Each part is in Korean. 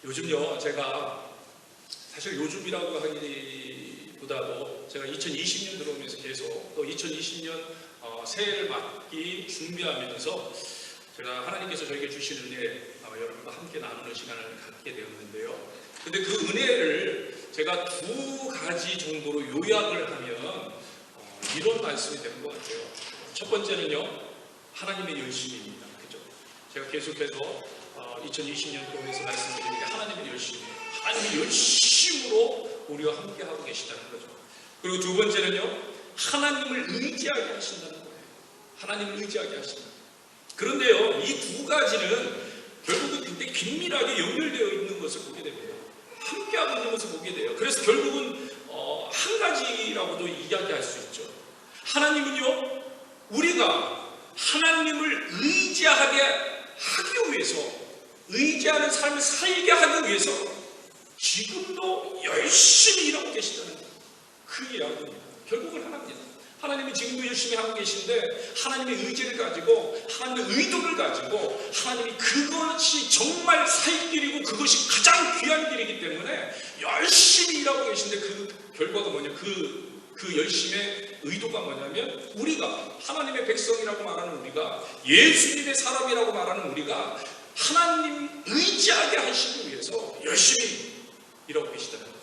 요즘요, 제가 사실 요즘이라고 하기보다도 제가 2020년 들어오면서 계속 또 2020년 새해를 맞기 준비하면서 제가 하나님께서 저에게 주신 은혜 여러분과 함께 나누는 시간을 갖게 되었는데요. 근데 그 은혜를 제가 두 가지 정도로 요약을 하면 이런 말씀이 되는 것 같아요. 첫 번째는요, 하나님의 열심입니다. 그죠? 제가 계속해서 2020년 도에서 말씀드리는 게 하나님의 열심이에요. 하나님의 열심으로 우리와 함께 하고 계시다는 거죠. 그리고 두 번째는요, 하나님을 의지하게 하신다는 거예요. 하나님을 의지하게 하신다. 그런데요, 이 두 가지는 결국은 굉장히 긴밀하게 연결되어 있는 것을 보게 됩니다. 함께하고 있는 것을 보게 돼요. 그래서 결국은 한 가지라고도 이야기할 수 있죠. 하나님은요, 우리가 하나님을 의지하게 하기 위해서, 의지하는 삶을 살게 하기 위해서 지금도 열심히 일하고 계시다는 거예요. 그 이야기입니다. 결국은 하나입니다. 하나님이 지금도 열심히 하고 계신데 하나님의 의지를 가지고 하나님의 의도를 가지고 하나님이 그것이 정말 살 길이고 그것이 가장 귀한 길이기 때문에 열심히 일하고 계신데 그 결과가 뭐냐, 그 열심의 의도가 뭐냐면 우리가 하나님의 백성이라고 말하는 우리가, 예수님의 사람이라고 말하는 우리가 하나님 의지하게 하시기 위해서 열심히 일하고 계시다는 거죠.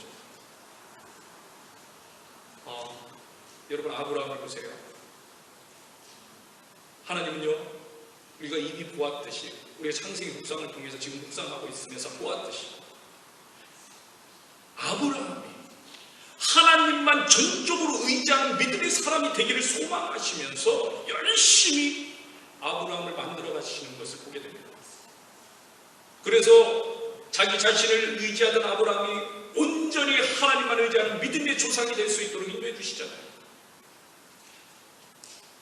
여러분, 아브라함을 보세요. 하나님은요, 우리가 이미 보았듯이, 우리가 창세기 묵상을 통해서 지금 묵상하고 있으면서 보았듯이 아브라함이 하나님만 전적으로 의지하는 믿음의 사람이 되기를 소망하시면서 열심히 아브라함을 만들어 가시는 것을 보게 됩니다. 그래서 자기 자신을 의지하던 아브라함이 온전히 하나님만 의지하는 믿음의 조상이 될 수 있도록 인도해 주시잖아요.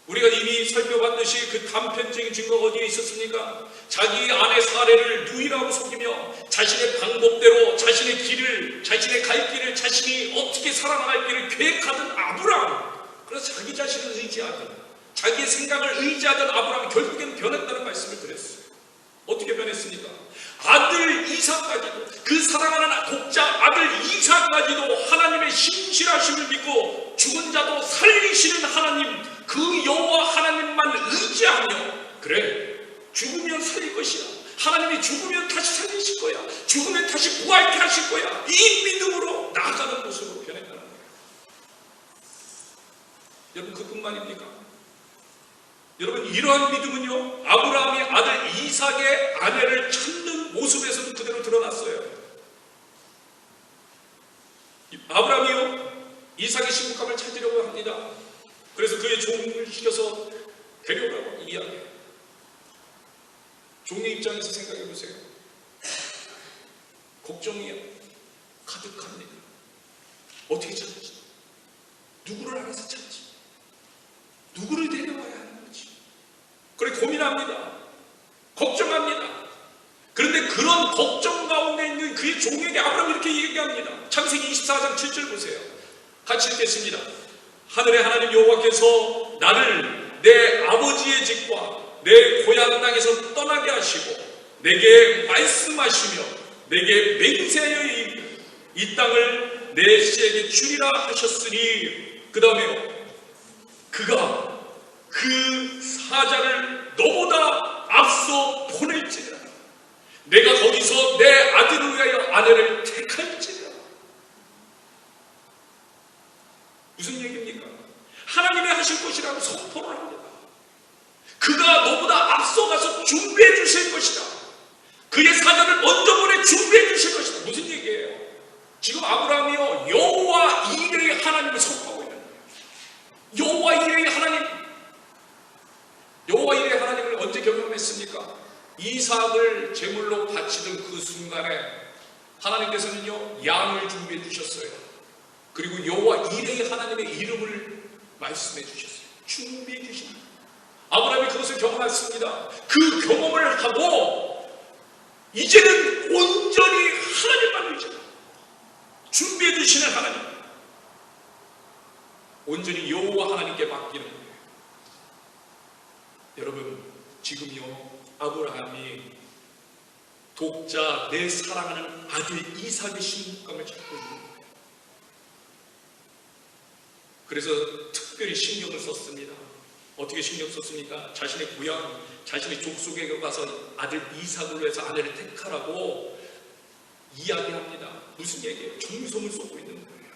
우리가 이미 살펴봤듯이 그 단편적인 증거가 어디에 있었습니까? 자기 아내 사례를 누이라고 속이며 자신의 방법대로 자신의 길을, 자신의 갈 길을, 자신이 어떻게 살아나갈 길을 계획하던 아브라함, 그래서 자기 자신을 의지하던, 자기의 생각을 의지하던 아브라함이 결국에는 변했다는 말씀을 드렸어요. 어떻게 변했습니까? 아들 이삭까지도, 그 사랑하는 독자 아들 이삭까지도 하나님의 신실하심을 믿고 죽은 자도 살리시는 하나님, 그 여호와 하나님만 의지하며, 그래, 죽으면 살릴 것이야, 하나님이 죽으면 다시 살리실 거야, 죽으면 다시 부활케 하실 거야, 이 믿음으로 나아가는 모습으로 변했다는 거예요. 여러분, 그뿐만입니까? 여러분, 이러한 믿음은요, 아브라함이 아들 이삭의 아내를 찾는 모습에서도 그대로 드러났어요. 아브라함이요, 이삭의 신부감을 찾으려고 합니다. 그래서 그의 종을 시켜서 데려오라고 이야기해요. 종의 입장에서 생각해 보세요. 걱정이 가득합니다. 어떻게 찾지? 누구를 알아서 찾지? 누구를 데려와야 하는 거지? 그래, 고민합니다. 걱정합니다. 그런데 그런 걱정 가운데 있는 그의 종에게 아브라함이 이렇게 얘기합니다. 창세기 24장 7절 보세요. 같이 읽겠습니다. 하늘의 하나님 여호와께서 나를 내 아버지의 집과 내 고향 땅에서 떠나게 하시고 내게 말씀하시며 내게 맹세하여 이 땅을 내 씨에게 주리라 하셨으니, 그 다음에요, 그가 그 사자를 너보다 앞서 보낼지라, 내가 거기서 내 아들을 위하여 아내를 택할지라. 무슨 얘기입니까? 하나님이 하실 것이라고 선포를 합니다. 그가 너보다 앞서가서 준비해 주실 것이다. 그의 사자를 먼저 보내 준비해 주실 것이다. 무슨 얘기예요? 지금 아브라함이요, 여호와 이레의 하나님을 선포하고 있는 거예요. 여호와 이레의 하나님, 여호와 이레의 하나님을 언제 경험했습니까? 이삭을 제물로 바치던 그 순간에 하나님께서는요, 양을 준비해 주셨어요. 그리고 여호와 이레의 하나님의 이름을 말씀해 주셨어요. 준비해 주십니다. 아브라함이 그것을 경험했습니다. 그 경험을 하고 이제는 온전히 하나님만 의지하고 준비해 주시는 하나님, 온전히 여호와 하나님께 맡기는 거예요. 여러분, 지금요, 아브라함이 독자 내 사랑하는 아들 이삭의 신부감을 찾고 있는 거예요. 그래서 특별히 신경을 썼습니다. 어떻게 신경 썼습니까? 자신의 고향, 자신의 족속에 가서 아들 이삭을 위해서 아내를 택하라고 이야기합니다. 무슨 얘기예요? 정성을 쏟고 있는 거예요.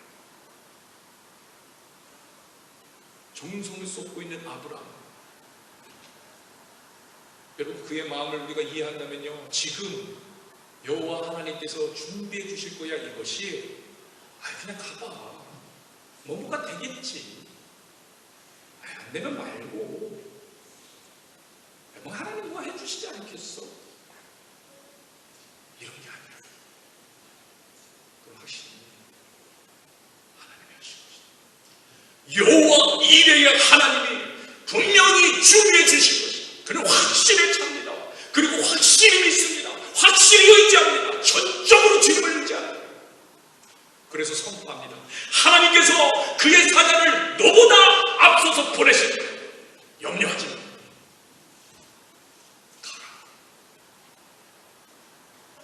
정성을 쏟고 있는 아브라함. 여러분, 그의 마음을 우리가 이해한다면요, 지금 여호와 하나님께서 준비해 주실 거야. 이것이 그냥 가봐, 뭐가 되겠지, 안 되면 말고, 뭐 하나님 뭐 해주시지 않겠어, 이런 게 아니라 그럼 확실히 하나님이 하신 것이다. 여호와 이레의 하나님이 분명히 준비해 주실 것이다. 그는 확신에 찹니다. 그리고 확실히 믿습니다. 확실히 의지합니다. 전적으로 주님을 의지합니다. 그래서 선포합니다. 하나님께서 그의 사자를 너보다 앞서서 보내십니다. 염려하지 마. 가라.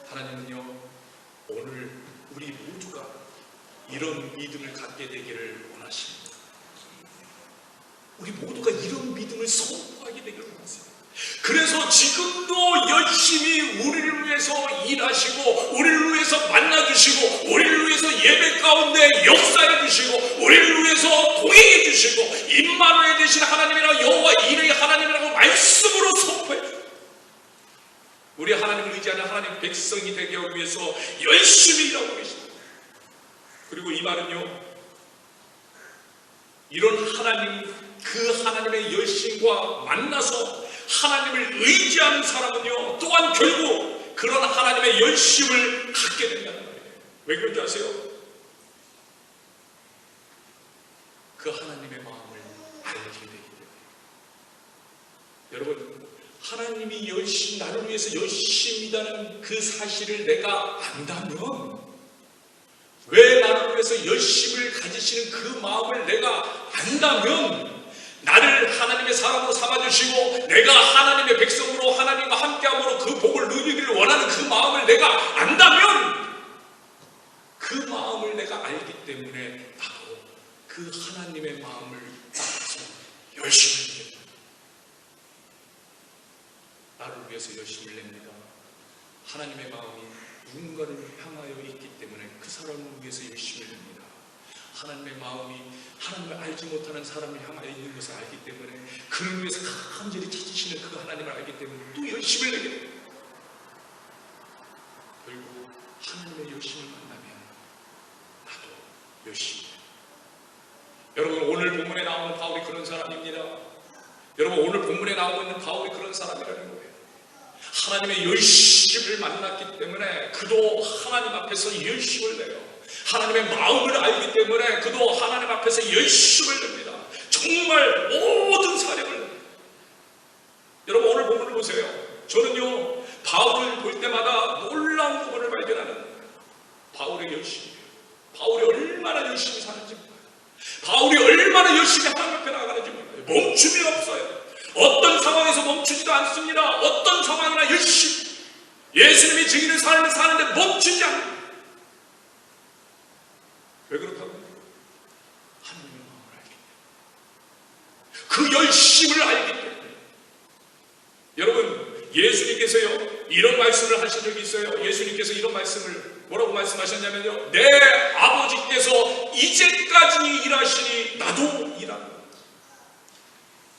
하나님은요, 오늘 우리 모두가 이런 믿음을 갖게 되기를 원하십니다. 우리 모두가 이런 믿음을 선포하게 되기를 원하세요. 그래서 지금도 열심히 우리를 위해서 일하시고, 우리를 위해서 만나주시고, 우리를 위해서 예배 가운데 역사해 주시고, 우리를 위해서 동행해 주시고, 임마누엘 되신 하나님이라 여호와 이레의 하나님이라고 말씀으로 선포해 주시고, 우리 하나님을 의지하는 하나님 백성이 되게 하기 위해서 열심히 일하고 계십니다. 그리고 이 말은요, 이런 하나님, 그 하나님의 열심과 만나서 하나님을 의지하는 사람은요, 또한 결국 그런 하나님의 열심을 갖게 된다는 거예요. 왜 그런지 아세요? 그 하나님의 마음을 알게 되기 때문에. 여러분, 하나님이 열심히 나를 위해서 열심이라는 그 사실을 내가 안다면, 왜 나를 위해서 열심을 가지시는 그 마음을 내가 안다면, 나를 하나님의 사람으로 삼아주시고 내가 하나님의 백성으로 하나님과 함께함으로 그 복을 누리기를 원하는 그 마음을 내가 안다면, 그 마음을 내가 알기 때문에 나도 그 하나님의 마음을 따라서 열심히 냅니다. 나를 위해서 열심히 냅니다. 하나님의 마음이 누군가를 향하여 있기 때문에 그 사람을 위해서 열심히 냅니다. 하나님의 마음이 하나님을 알지 못하는 사람을 향하여 있는 것을 알기 때문에 그를 위해서 간절히 찾으시는 그 하나님을 알기 때문에 또 열심을 내게 됩니다. 결국 하나님의 열심을 만나면 나도 열심히 해요. 여러분, 오늘 본문에 나오는 바울이 그런 사람입니다. 여러분, 오늘 본문에 나오고 있는 바울이 그런 사람이라는 거예요. 하나님의 열심을 만났기 때문에 그도 하나님 앞에서 열심을 내요. 하나님의 마음을 알기 때문에 그도 하나님 앞에서 열심을 냅니다. 정말 모든 사력을 냅니다. 여러분, 오늘 본문을 보세요. 저는요, 바울을 볼 때마다 놀라운 부분을 발견하는 거예요. 바울의 열심이에요. 바울이 얼마나 열심히 사는지 몰라요. 바울이 얼마나 열심히 하나님 앞에 나가는지 몰라요. 멈춤이 없어요. 어떤 상황에서 멈추지도 않습니다. 어떤 상황이나 열심히 예수님이 증인의 삶을 사는데 멈추지 않습니다. 왜 그렇다고요? 하나님의 마음을 알기 때문에, 그 열심을 알기 때문에. 여러분, 예수님께서요, 이런 말씀을 하신 적이 있어요. 예수님께서 이런 말씀을 뭐라고 말씀하셨냐면요, 내 아버지께서 이제까지 일하시니 나도 일한다.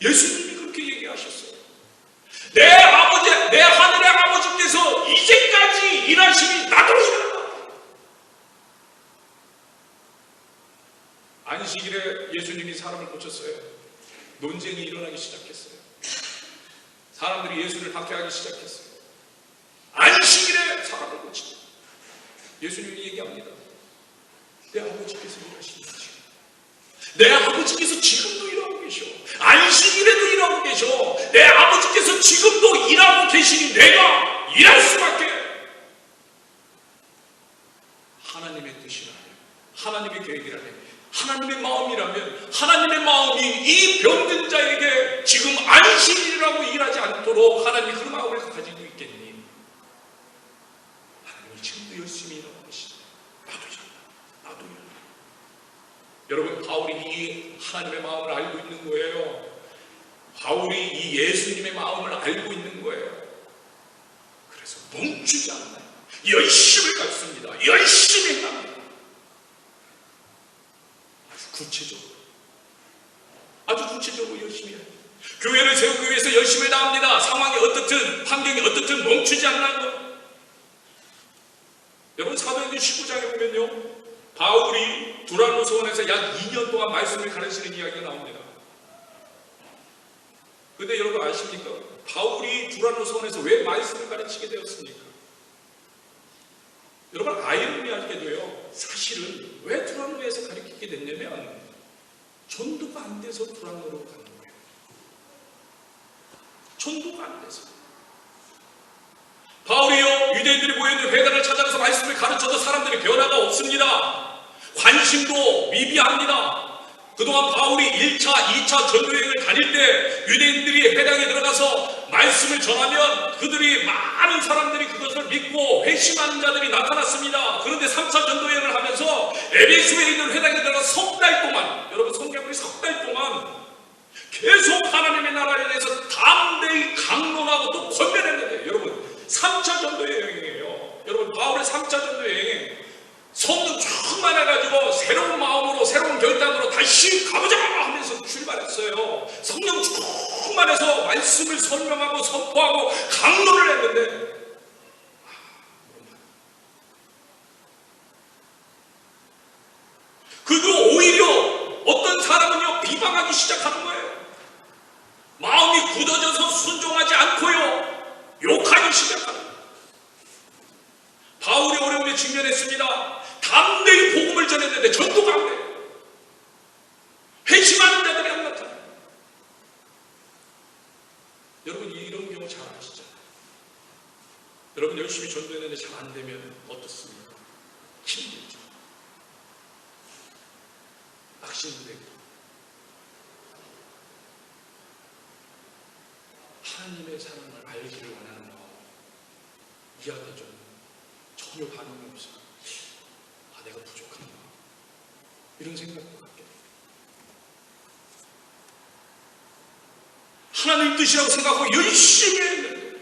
예수님이 그렇게 얘기하셨어요. 내 하늘의 아버지께서 이제까지 일하시니 나도 일한다. 안식일에 예수님이 사람을 고쳤어요. 논쟁이 일어나기 시작했어요. 사람들이 예수를 박해하기 시작했어요. 안식일에 사람을 고치죠. 예수님이 얘기합니다. 내 아버지께서 일하시는 지금, 내 아버지께서 지금도 일하고 계셔. 안식일에도 일하고 계셔. 내 아버지께서 지금도 일하고 계시니 내가 일할 수밖에. 하나님의 뜻이라면, 하나님의 계획이라면, 하나님의 마음이라면, 하나님의 마음이 이 병든 자에게 지금 안식일이라고 일하지 않도록 하나님이 그 마음을 가지고 있겠니? 하나님이 지금도 열심히 일하고 계시다. 나도 일한다. 나도 일한다. 여러분, 바울이 이 하나님의 마음을 알고 있는 거예요. 바울이 이 예수님의 마음을 알고 있는 거예요. 그래서 멈추지 않아요. 열심을 갖습니다. 열심히 행합니다. 아주 구체적으로 열심히 해요. 교회를 세우기 위해서 열심을 다합니다. 상황이 어떻든 환경이 어떻든 멈추지 않나요? 여러분, 사도행전 19장에 보면요, 바울이 두란노 소원에서 약 2년 동안 말씀을 가르치는 이야기가 나옵니다. 근데 여러분 아십니까? 바울이 두란노 소원에서 왜 말씀을 가르치게 되었습니까? 여러분, 아이러니하게도요, 사실은 왜 두란노에서 가르치게 됐냐면 전도가 안 돼서 두란노로 간 거예요. 전도가 안 돼서. 바울이요, 유대인들이 모여있는 회당을 찾아가서 말씀을 가르쳐도 사람들이 변화가 없습니다. 관심도 미비합니다. 그동안 바울이 1차, 2차 전도여행을 다닐 때 유대인들이 회당에 들어가서 말씀을 전하면 그들이 많은 사람들이 그것을 믿고 회심하는 자들이 나타났습니다. 그런데 3차 전도여행을 하면서 에베소에 있는 회당에 들어가서 석 달 동안, 여러분 성경이 석 달 동안 계속 하나님의 나라에 대해서 담대히 강론하고 또 권면했는데, 여러분 3차 전도여행이에요. 여러분, 바울의 3차 전도여행에 성령 충만해가지고 새로운 마음으로 새로운 결단으로 다시 가보자 하면서 출발했어요. 성령 충만해서 말씀을 설명하고 선포하고 강론을 했는데, 그리고 오히려 어떤 사람은요, 비방하기 시작하는 거예요. 마음이 굳어져서 순종하지 않고요, 욕하기 시작하는 거예요. 바울이 어려움에 직면했습니다. 담대히 복음을 전했는데 전도가 안 돼요. 회심하는 자들이 안 나타나요. 여러분, 이런 경우 잘 아시죠? 여러분, 열심히 전도했는데 잘 안 되면 어떻습니까? 힘들죠. 낙심도 되고. 하나님의 사랑을 알기를 원하는 마음, 이해하죠? 전혀 반응이 없어요. 내가 부족한가? 이런 생각도 갖게 돼요. 하나님 뜻이라고 생각하고 열심히 했는데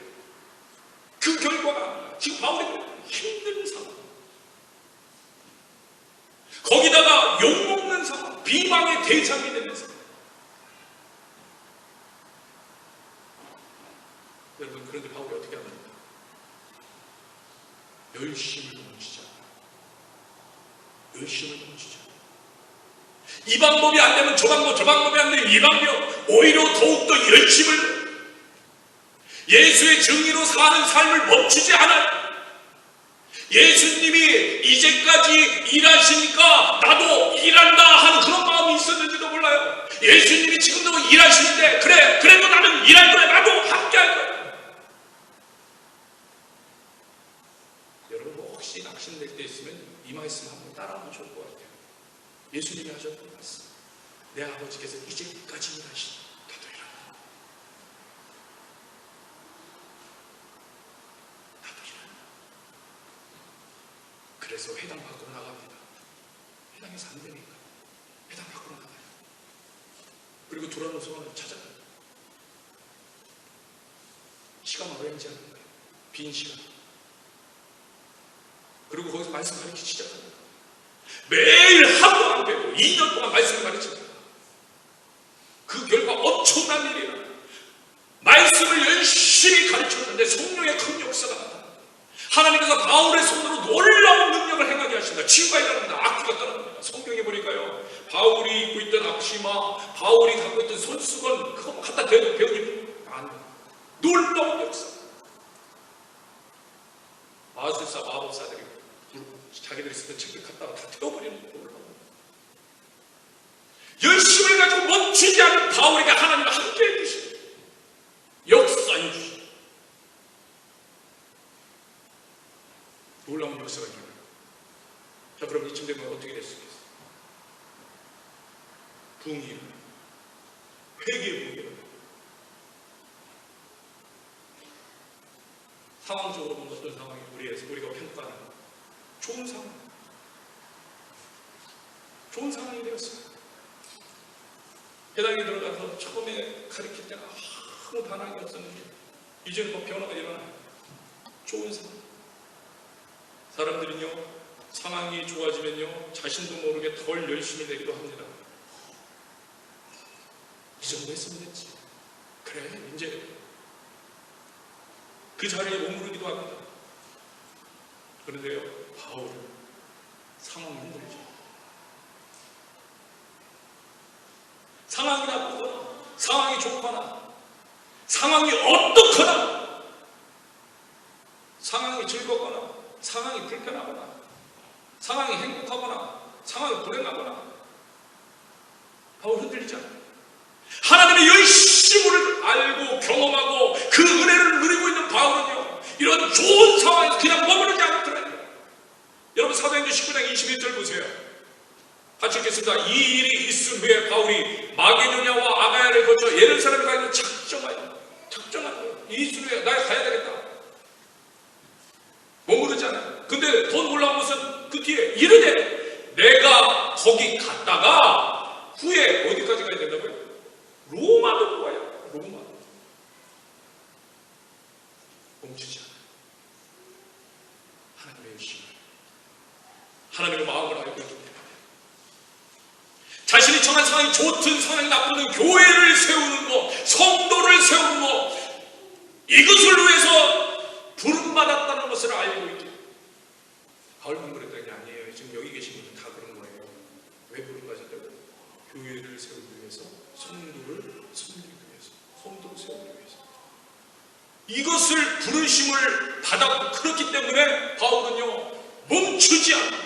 그 결과가 지금 바울이 힘든 상황, 거기다가 욕먹는 상황, 비방의 대상이 되는 상황. 여러분, 그런데 바울이 어떻게 합니까? 열심을 멈추지 않아요. 열심을 멈추지 않아요. 이 방법이 안 되면 저 방법이 안 되면 이 방법, 오히려 더욱더 열심을, 예수의 정의로 사는 삶을 멈추지 않아요. 예수님이 이제까지 일하시니까 나도 일한다 하는 그런 마음이 있었는지도 몰라요. 예수님이 지금도 일하시는데, 그래도 나는 일할 거야, 나도 함께 할 거야. 여러분, 혹시 낙심될 때 있으면 이 말씀 한번 따라하면 좋을 것 같아요. 예수님이 하셨던 말씀, 내 아버지께서 이제까지 일하시니 나도 일한다. 나도 일한다. 그래서 회당 밖으로 나갑니다. 회당에서 안 되니까 회당 밖으로 나가요. 그리고 두란노 소원을 찾아가요. 시간을 여행지하는 거예요. 빈 시간. 그리고 거기서 말씀 가르치기 시작합니다. 매일 하루도 안 빼고 2년 동안 말씀을 가르칩니다. 그 결과 엄청난 일이에요. 말씀을 열심히 가르쳤는데 성령의 큰 역사가 나타납니다. 하나님께서 바울의 손으로 놀라운 능력을 행하게 하신다. 치유가 일어납니다. 악기가 떠납니다. 성경에 보니까요, 바울이 입고 있던 앞치마, 바울이 갖고 있던 손수건, 그거 갖다 대고 배우니 안 돼요. 놀라운 역사. 마술사, 마법사들이 자기들이 쓰던 책을 갖다가 다 태워버리는 거예요. 열심을 가지고 멈추지 않은 바울에게 하나님은 함께 해주시고 역사해 주시고 놀라운 역사가 일어나요. 자, 그럼 이쯤 되면 어떻게 됐습니까? 부흥이 일어나요. 회개의 부흥이 일어나요. 상황적으로 보면 어떤 상황이 우리가 평가하는 좋은 상황, 좋은 상황이 되었어요. 해당에 들어가서 처음에 가르칠 때는 아무 반항이 없었는데 이제는 뭐 변화가 일어나요. 좋은 상황. 사람들은요, 상황이 좋아지면요 자신도 모르게 덜 열심히 내기도 합니다. 이 정도 했으면 됐지. 그래, 이제 그 자리에 머무르기도 합니다. 그런데요, 바울은 상황이 힘들죠. 상황이 나쁘거나 상황이 좋거나 상황이 어떻거나 상황이 즐겁거나 상황이 불편하거나 상황이 행복하거나 상황이 불행하거나 바울 흔들리지 않아요. 하나님의 열심을 알고 경험하고 그 은혜를 누리고 있는 바울은요, 이런 좋은 상황에서 그냥 머무르지 않더라고요. 여러분 사도행전 19장 21절 보세요. 같이 읽겠습니다. 이 일이 있은 후에 바울이 마게도냐와 아가야를 거쳐 예루살렘에 가기로 작정한 거예요. 이 있은 후에 나 가야 되겠다. 머무르지 않아요. 근데 더 놀라운 것은 그 뒤에 이르되 내가 거기 갔다가 후에 어디까지 가야 된다고요? 로마도 가요. 로마. 멈추지 않아요. 하나님의 열심, 하나님의 마음을 알고 있기 때문에 자신이 처한 상황이 좋든 상황이 나쁘든 교회를 세우는 것, 성도를 세우는 것, 이것을 위해서 부름받았다는 것을 알고 있기 때문에 바울만 그랬다는 게 아니에요. 지금 여기 계신 분들 다 그런 거예요. 왜 부름받았다고? 교회를 세우기 위해서, 성도를 섬기기 위해서, 성도를 세우기 위해서. 이것을 부르심을 받았고 그렇기 때문에 바울은요 멈추지 않고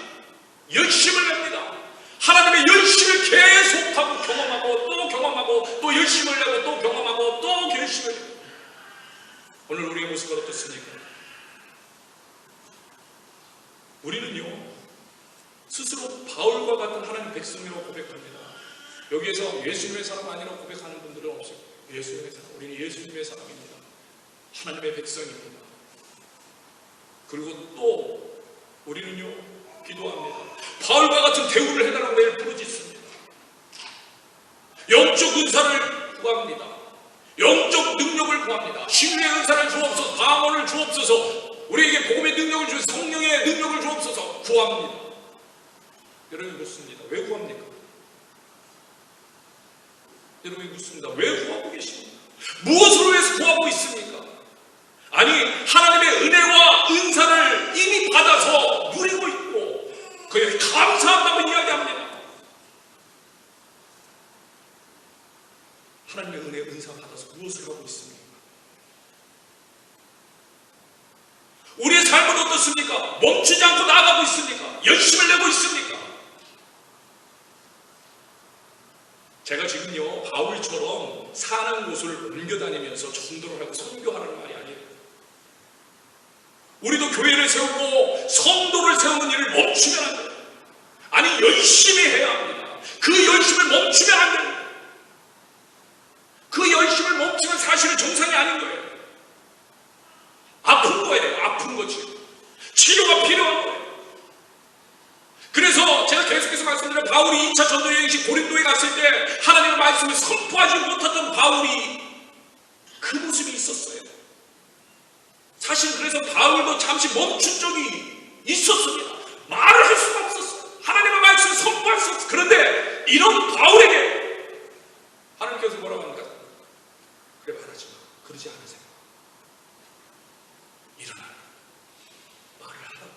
열심을 냅니다. 하나님의 열심을 계속하고 경험하고 또 경험하고 또 열심을 내고 또 경험하고 또 열심을 내고. 오늘 우리의 모습은 어떻습니까? 우리는요 스스로 바울과 같은 하나님의 백성이라고 고백합니다. 여기에서 예수님의 사람 아니라고 고백하는 분들은 없어요. 예수님의 사람, 우리는 예수님의 사람입니다. 하나님의 백성입니다. 그리고 또 우리는요 기도합니다. 바울과 같은 대우를 해달라고 매일 부르짖습니다. 영적 은사를 구합니다. 영적 능력을 구합니다. 신뢰의 은사를 주옵소서, 방언을 주옵소서, 우리에게 복음의 능력을 주옵소서, 성령의 능력을 주옵소서 구합니다. 여러분 묻습니다. 왜 구합니까? 여러분이 묻습니다. 왜 구하고 계십니까? 무엇으로 위해서 구하고 있습니까? 아니 하나님의 은혜와 은사를 이미 받아서 누리고 있고 그에 감사한다고 이야기합니다. 하나님의 은혜, 은사 받아서 무엇을 하고 있습니까? 우리의 삶은 어떻습니까? 멈추지 않고 나아가고 있습니까? 열심을 내고 있습니까? 제가 지금요 바울처럼 사는 곳을 옮겨다니면서 전도를 하고 선교하라는 말이 아니에요. 우리도 교회를 세우고 성도를 세우는 일을 멈추면 안 돼요. 아니 열심히 해야 합니다. 그 열심을 멈추면 안 돼요. 그 열심을 멈추면 사실은 정상이 아닌 거예요. 아픈 거예요. 아픈 거지. 치료가 필요한 거예요. 그래서 제가 계속해서 말씀드린 바울이 2차 전도 여행 시 고린도에 갔을 때 하나님의 말씀을 선포하지 못했던 바울이 그 모습이 있었어요. 사실 그래서 바울도 잠시 멈춘 적이 있었습니다. 말을 할 수가 없었어요. 하나님의 말씀을 선포할 수 없었어요. 그런데 이런 바울에게 하나님께서 뭐라고 합니까? 그래 말하지 마. 그러지 않으세요. 일어나라. 말을 하라고.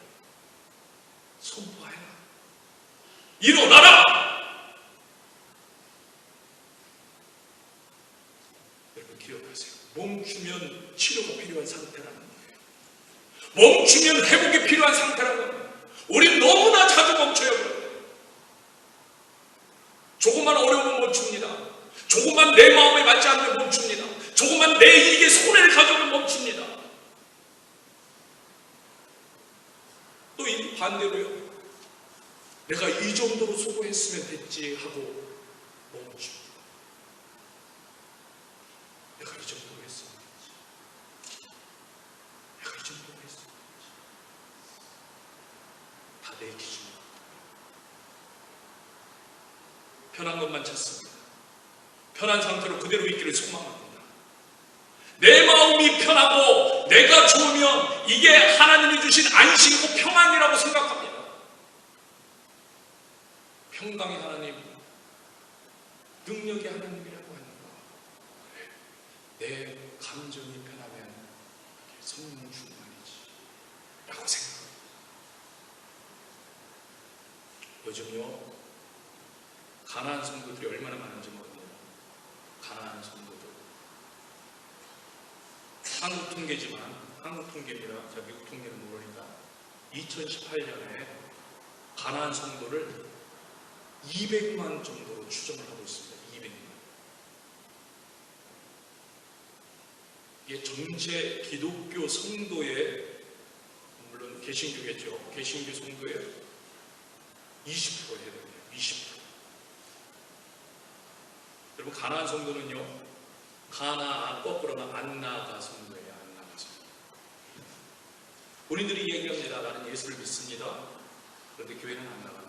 선포해라. 일어나라! 여러분 기억하세요. 멈추면 치료가 필요한 상태라는 거예요. 멈추면 회복이 필요한 상태라는 거예요. 우린 너무나 자주 멈춰요. 조금만 어려우면 멈춥니다. 조금만 내 마음에 맞지 않으면 멈춥니다. 조금만 내 이익에 손해를 가져오면 멈춥니다. 또 이 반대로요. 내가 이 정도로 수고했으면 됐지 하고 멈춥니다. 내가 이 정도로 했으면 됐지. 내가 이 정도 다 내 기준이에요. 편한 것만 찾습니다. 편한 상태로 그대로 있기를 소망합니다. 내 마음이 편하고 내가 좋으면 이게 하나님이 주신 안식이고 평안이라고 생각합니다. 평강의 하나님, 능력의 하나님이라고 하는 거. 그래, 내 감정이 편하면 성령 충만이지 라고 생각합니다. 요즘요, 가난한 성도들이 얼마나 많은지 모릅니다. 가난한 성도들. 한국 통계지만, 한국 통계입니다. 제가 미국 통계는 모르니까 2018년에 가난한 성도를 200만 정도로 추정을 하고 있습니다. 200만. 이게 전체 기독교 성도의, 물론 개신교겠죠. 개신교 성도의 20%에 해당해요. 20%. 여러분, 가나안 성도는요, 거꾸로는 안나가 성도예요. 안나가 성도. 본인들이 얘기합니다. 나는 예수를 믿습니다. 그런데 교회는 안 나갑니다.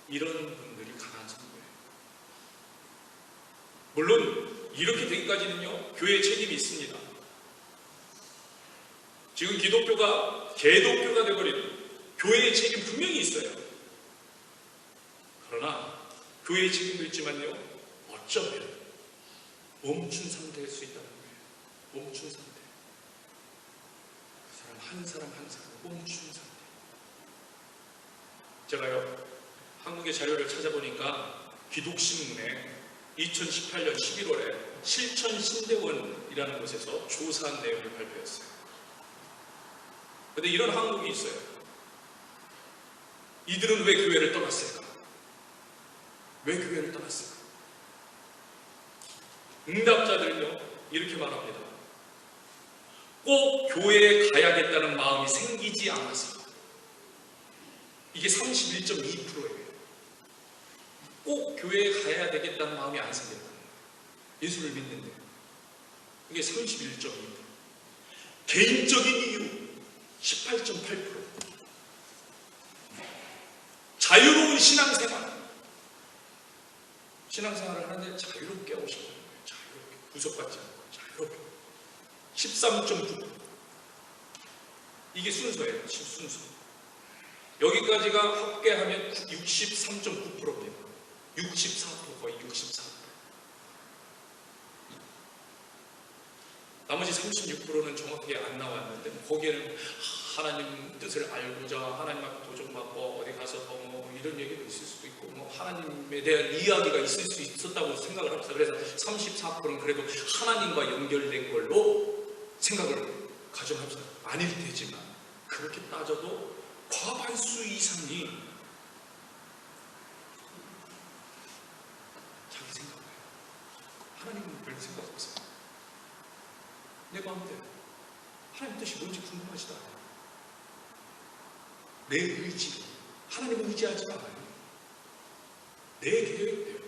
이런 분들이 가나안 성도예요. 물론 이렇게 되기까지는요, 교회의 책임이 있습니다. 지금 기독교가 개독교가 되어버린 교회의 책임 분명히 있어요. 그러나 교회의 책임도 있지만요, 어쩌면 멈춘 상태일 수 있다는 거예요. 멈춘 상태. 그 사람 한 사람 멈춘 상태. 제가요, 한국의 자료를 찾아보니까 기독신문에 2018년 11월에 실천신대원이라는 곳에서 조사한 내용을 발표했어요. 그런데 이런 항목이 있어요. 이들은 왜 교회를 떠났을까? 왜 교회를 떠났을까? 응답자들은요, 이렇게 말합니다. 꼭 교회에 가야겠다는 마음이 생기지 않아서. 이게 31.2%예요. 꼭 교회에 가야 되겠다는 마음이 안 생겼다는 거예요. 예수를 믿는데. 이게 31.2%. 개인적인 이유 18.8%. 자유로운 신앙생활. 신앙생활을 하는데 자유롭게 하고 싶은 거예요. 자유롭게. 구속받지 않고 자유롭게. 13.9%. 이게 순서예요. 순서. 여기까지가 합계하면 63.9%입니다. 64%, 거의 64%. 나머지 36%는 정확하게 안 나왔는데, 거기에는 하나님 뜻을 알고자 하나님 앞에 도전받고 어디 가서 뭐 이런 얘기도 있을 수도 있고, 뭐 하나님에 대한 이야기가 있을 수 있었다고 생각을 합니다. 그래서 34%는 그래도 하나님과 연결된 걸로 생각을 가정합시다. 아닐 테지만 그렇게 따져도 과반수 이상이 자기 생각을 해요. 하나님은 별 생각 없어요. 내 마음대로 하나님 뜻이 뭔지 궁금하지도 않아요. 내 의지로 하나님을 의지하지도 않아요. 내 계획대로.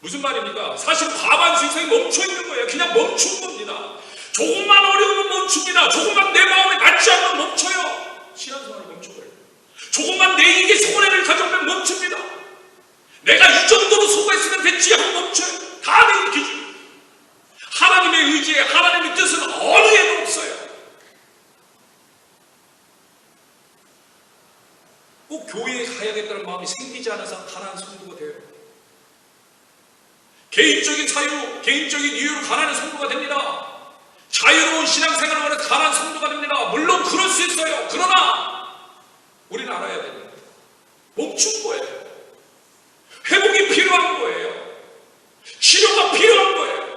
무슨 말입니까? 사실 과반수 이상이 멈춰있는 거예요. 그냥 멈춘 겁니다. 조금만 어려우면 멈춥니다. 조금만 내 마음에 맞지 않으면 멈춰요. 신앙생활을 멈춰버려요. 조금만 내 입에 손해를 가져오면 멈춥니다. 내가 이 정도로 수고했으면 됐지 하고 멈춰요. 다 내 기준. 하나님의 의지에 하나님의 뜻은 어느 애도 없어요. 꼭 교회에 가야겠다는 마음이 생기지 않아서 가난한 성도가 돼요. 개인적인 사유, 개인적인 이유로 가난한 성도가 됩니다. 자유로운 신앙생활을 원해서 가난한 성도가 됩니다. 물론 그럴 수 있어요. 그러나 우리는 알아야 됩니다. 멈춘 거예요. 회복이 필요한 거예요. 치료가 필요한 거예요.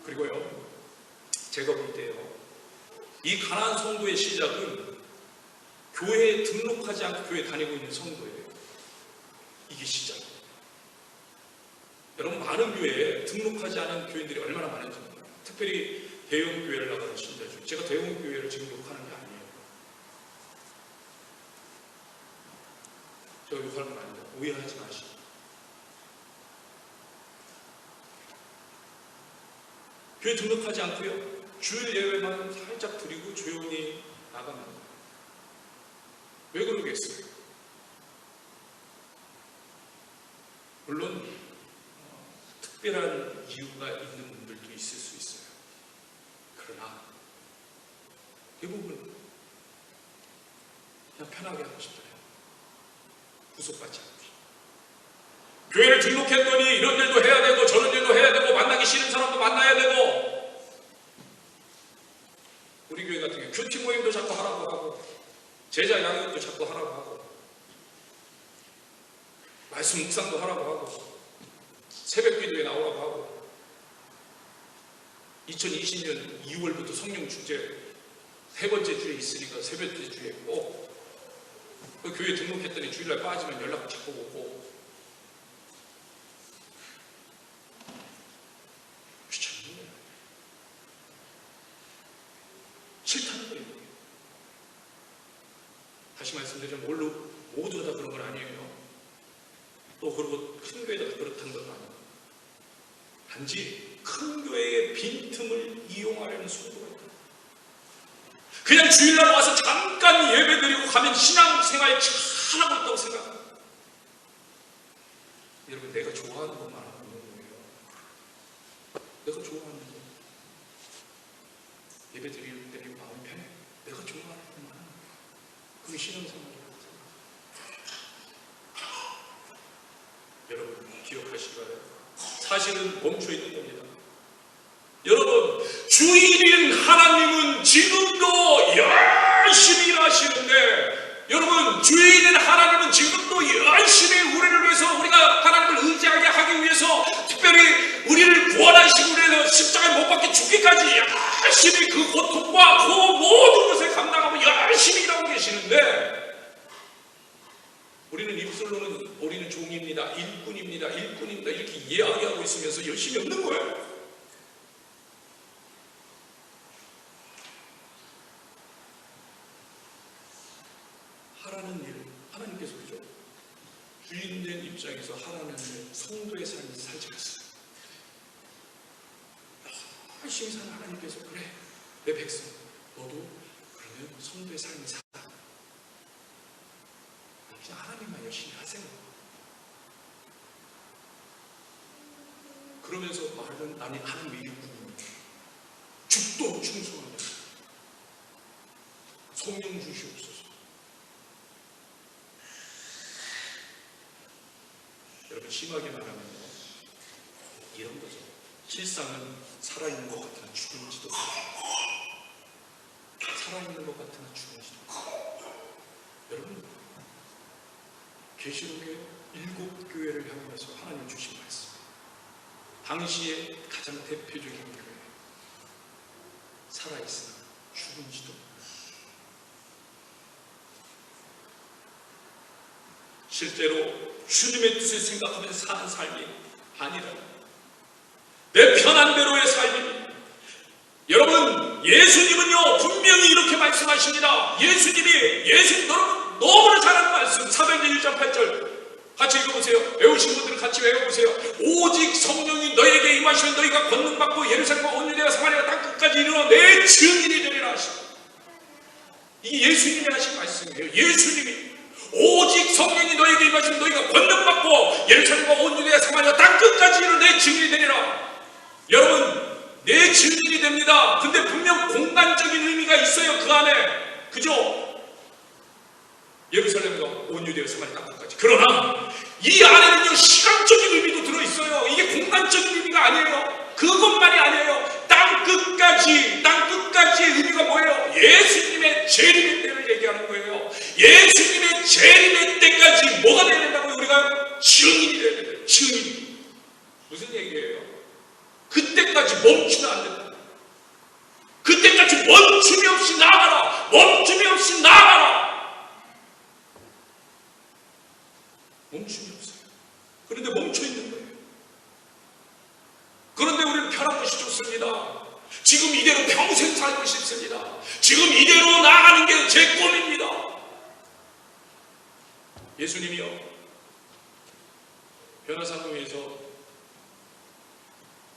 그리고요, 제가 볼 때요, 이 가난한 성도의 시작은 교회에 등록하지 않고 교회 다니고 있는 성도예요. 이게 시작이에요. 여러분, 많은 교회에 등록하지 않은 교인들이 얼마나 많은지 몰라요. 특별히 대형 교회를 나가는 신자 중, 제가 대형 교회를 지금 욕하는 게 아니에요. 제가 욕하는 건 아닙니다. 오해하지 마시고. 교회 등록하지 않고요, 주일 예배만 살짝 드리고 조용히 나가는 거예요. 왜 그러겠어요? 물론 특별한 이유가 있는 분들도 있을 수 있어요. 그러나 대부분 그냥 편하게 하고 싶더래요. 구속받지 않고 싶어요. 교회를 등록했더니 이런 일도 해야 되고 저런 일도 해야 되고 만나기 싫은 사람도 만나야 되고, 우리 교회 같은 경우 큐티 모임도 자꾸 하라고 하고 제자 양육도 자꾸 하라고 하고 말씀 묵상도 하라고 하고 새벽 기도에 나오라고 하고 2020년 2월부터 성령 축제 세 번째 주에 있으니까 세 번째 주에 꼭 그 교회 등록했더니 주일날 빠지면 연락 자꾸 오고 귀찮은 거예요. 싫다는 거예요. 다시 말씀드리면 모두가 다 그런 건 아니에요. 또 그리고 큰 교회가 그렇다는 건 아니에요. 단지 큰 교회의 빈틈을 이용하려는 성도가 있다. 그냥 주일날 와서 잠깐 예배드리고 가면 신앙생활 잘하고 있다고 생각합니다. 여러분, 내가 좋아하는 것만 하고 있는 거예요. 내가 좋아하는 거. 예배드릴 때 마음이 편해. 내가 좋아하는 것만 하는 거예요. 그게 신앙생활이라고 생각합니다. 여러분, 기억하시기 바랍니다. 사실은 멈춰 있는 겁니다. 여러분, 주일인 하나님은 지금도 열심히 일하시는데, 여러분, 주일인 하나님은 지금도 열심히 우리를 위해서, 우리가 하나님을 의지하게 하기 위해서, 특별히 우리를 구원하시기 위해서 십자가에 못 박혀 죽기까지 열심히 그 고통과 그 모든 것을 감당하고 열심히 일하고 계시는데, 우리는 입술로는 우리는 종입니다, 일꾼입니다 이렇게 이야기하고 있으면서 열심히 없는 거예요. 하라는 일, 하나님께서 그죠? 주인된 입장에서 하라는 일, 성도의 삶을 살지 않습니다. 열심히 사는 하나님께서 그래, 내 백성, 너도 그러면 성도의 삶을 살아. 그냥 하나님만 열심히 하세요. 그러면서 말은 아니 하나님의 일꾼입니다. 죽도록 충성하며 성령 주시옵소서. 여러분, 심하게 말하면 이런 거죠. 실상은 살아있는 것 같으나 죽은지도 살아있는 것 같으나 죽은지도. 여러분, 계시록의 7교회를 향해서 하나님 주신 말씀, 당시의 가장 대표적인 교회, 살아있으나 죽은지도. 실제로 주님의 뜻을 생각하면서 사는 삶이 아니라 내 편한 대로의 삶입니다. 여러분, 예수님은요 분명히 이렇게 말씀하십니다. 예수님 여러분 너무나 잘 아는 말씀, 사도행전 1장 8절 같이 읽어보세요. 외우신 분들은 같이 외워보세요. 오직 성령이 너에게 임하시면 너희가 권능받고 예루살렘과 온 유대와 사마리아 땅 끝까지 이르러 내 증인이 되리라 하시고, 이게 예수님이 하신 말씀이에요. 예수님이 오직 성령이 너에게 임하시면 너희가 권능받고 예루살렘과 온 유대와 사마리아 땅 끝까지 이르러 내 증인이 되리라. 여러분, 내 증인이 됩니다. 근데 분명 공간적인 의미가 있어요. 그 안에, 그죠? 예루살렘과 온 유대와 사마리아 땅 끝까지. 그러나 이 안에는요 시간적인 의미도 들어있어요. 이게 공간적인 의미가 아니에요. 그것만이 아니에요. 땅 끝까지의 의미가 뭐예요? 예수님의 재림의 때를 얘기하는 거예요. 예수님의 재림의 때까지 뭐가 되어야 된다고요? 우리가 증인이 되어야 된다고요. 증인. 무슨 얘기예요? 그때까지 멈추면 안 된다. 그때까지 멈춤이 없이 나아가라. 멈춤이 없이 나아가라. 멈춤이 없어요. 그런데 멈춰 있는 거예요. 그런데 우리는 편한 것이 좋습니다. 지금 이대로 평생 살고 싶습니다. 지금 이대로 나아가는 게 제 꿈입니다. 예수님이요 변화산동에서